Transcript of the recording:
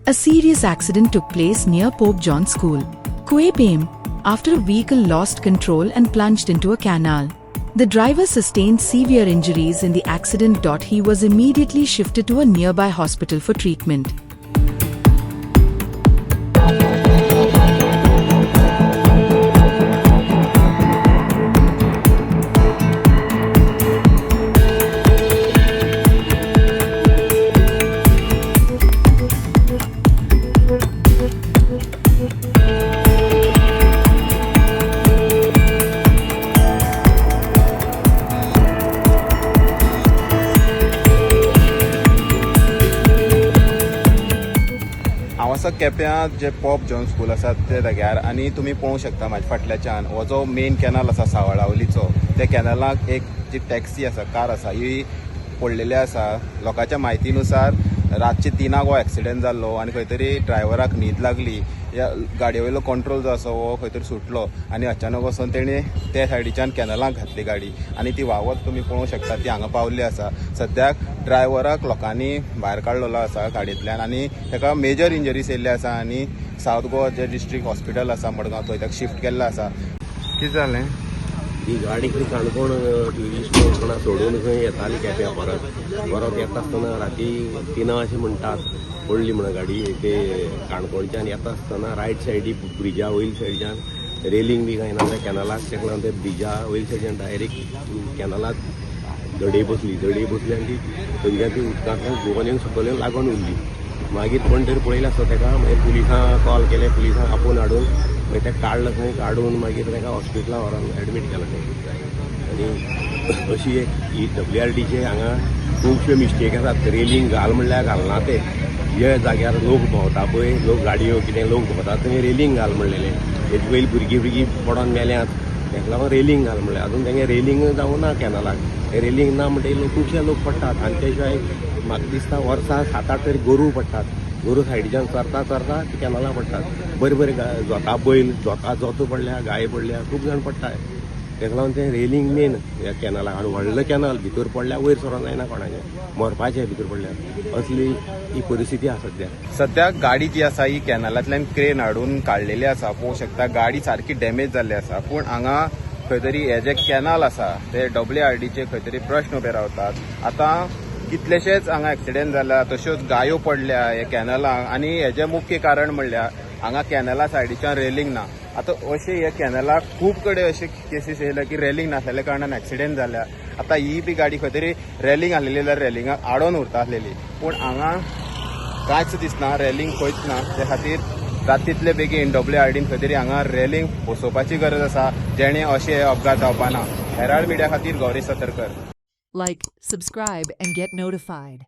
A serious accident took place near Pope John School, Kuepem, after a vehicle lost control and plunged into a canal. The driver sustained severe injuries in the accident. He was immediately shifted to a nearby hospital for treatment. हांव केप्यां J pop John school आसा ते जाग्यार आनी तुमी पळोवंक शकता म्हाज्या फाटल्याच्यान हो जो मेन कॅनल आसा सावळावलीचो त्या कॅनलाक एक जी टॅक्सी आसा कार आसा ही पडलेली आसा. लोकांच्या म्हायतीनुसार रातचे 3 हो एक्सिडेंट जाल्लो आनी खंय तरी ड्रायव्हराक न्हीद लागली. ह्या गाडये वयलो कंट्रोल जो आसा हो खंय तरी सुटलो आनी अचानक वचून तेणी त्या सायडीच्यान कॅनलाक घातली गाडी आनी ती व्हांवत तुमी पळोवंक शकता ती हांगा पावल्ली आसा. सद्याक ड्रायव्हराक लोकांनी भायर काडलेलो आसा गाडयेंतल्यान आनी ताका मेजर इंजरीज येयल्ले आसा आनी सावथ गोवा जे डिस्ट्रिक्ट हॉस्पिटल आसा मडगांव थंय ताका शिफ्ट केल्लो आसा. कितें जालें? ही गाडी खंय काणकोण ट्युरिस्ट कोणा सोडून खंय येताली केप्यां परत येता आसतना राती 3 अशें म्हणटात पडली म्हणून गाडी ते काणकोणच्यान येता आसतना रायट सायडीक ब्रिजा वयल्या सायडीच्यान रेलिंग बी कांय ना त्या कॅनलाक तेका लागून ते ब्रिजा वयल्या सायडीच्यान डायरेक्ट कॅनलाक दडी बसली आनी ती थंयच्यान ती उदकांतल्यान गोवनीक सकयल लागून उरली. मागीर कोण तरी पळयलें आसता तेका मागीर पुलिसांक कॉल केलें, पुलिसांक आपोवन हाडून मागीर तेका काडलं थंय काडून मागीर तेका हॉस्पिटलांत व्हरोन एडमीट केलें आनी अशी एक ही WRTचे हांगा खुबश्यो मिस्टेक आसात. रेलिंग घाल म्हणल्यार घालना ते जे जाग्यार लोक भोंवता पळय, लोक गाडयो कितें लोक भोंवतात थंय रेलिंग घाल म्हणलेलें. तेजे वयली भुरगीं पडोन मेल्यात ताका लागून रेलिंग घाल म्हणलें. आजून तेंगे रेलिंग जावं ना कॅनलाक. रेलिंग ना म्हणटकीर खुबशे लोक पडटात आनी त्या शिवाय म्हाका दिसता वर्सा 7-8 तरी गोरू पडटात. गोरू सायडीच्यान चरता कॅनला पडटात. बरे जोता बैल जोत पडल्या, गाय पडल्या, खूब जाण पडटात. ताका लागून तें रेलिंग मेन ह्या कॅनलाक. आनी व्हडलें कॅनल भितर पडल्या वयर सरोन जायना कोणाचें, मरपाचें भितर पडल्यार. असली ही परिस्थिती आसा सद्याक गाडी जी आसा ही कॅनलांतल्यान क्रेन हाडून काडलेली आसा. पळोवंक शकता गाडी सारकी डॅमेज जाल्ली आसा. पूण हांगा खंय तरी हे जे कॅनल आसा ते WRTचे खंय तरी प्रश्न उबे रावतात. आतां कितलेशेच हांगा एक्सिडेंट जाला, तश्योच गायो पडल्या हे कॅनलांक आनी हेजें मुख्य कारण म्हणल्यार हांगा कॅनला सायडीच्यान रेलिंग ना. आतां अशें हे कॅनलाक खूब कडेन अशे केसीस येयल्या की रेलिंग नासलेल्या कारणान एक्सिडेंट जाल्या. आतां ही बी गाडी खंय तरी रेलिंग आसलेली जाल्यार रेलिंगाक आडोन उरता आसलेली. पूण हांगा कांयच दिसना, रेलिंग खंयच ना. त्या खातीर तितले बेगीन WRTन खंय तरी हांगा रेलिंग बसोवपाची गरज आसा जेणे अशे अपघात जावपा ना. हेराल्ड मिडिया खातीर Gauri Satarkar. Like, subscribe and get notified.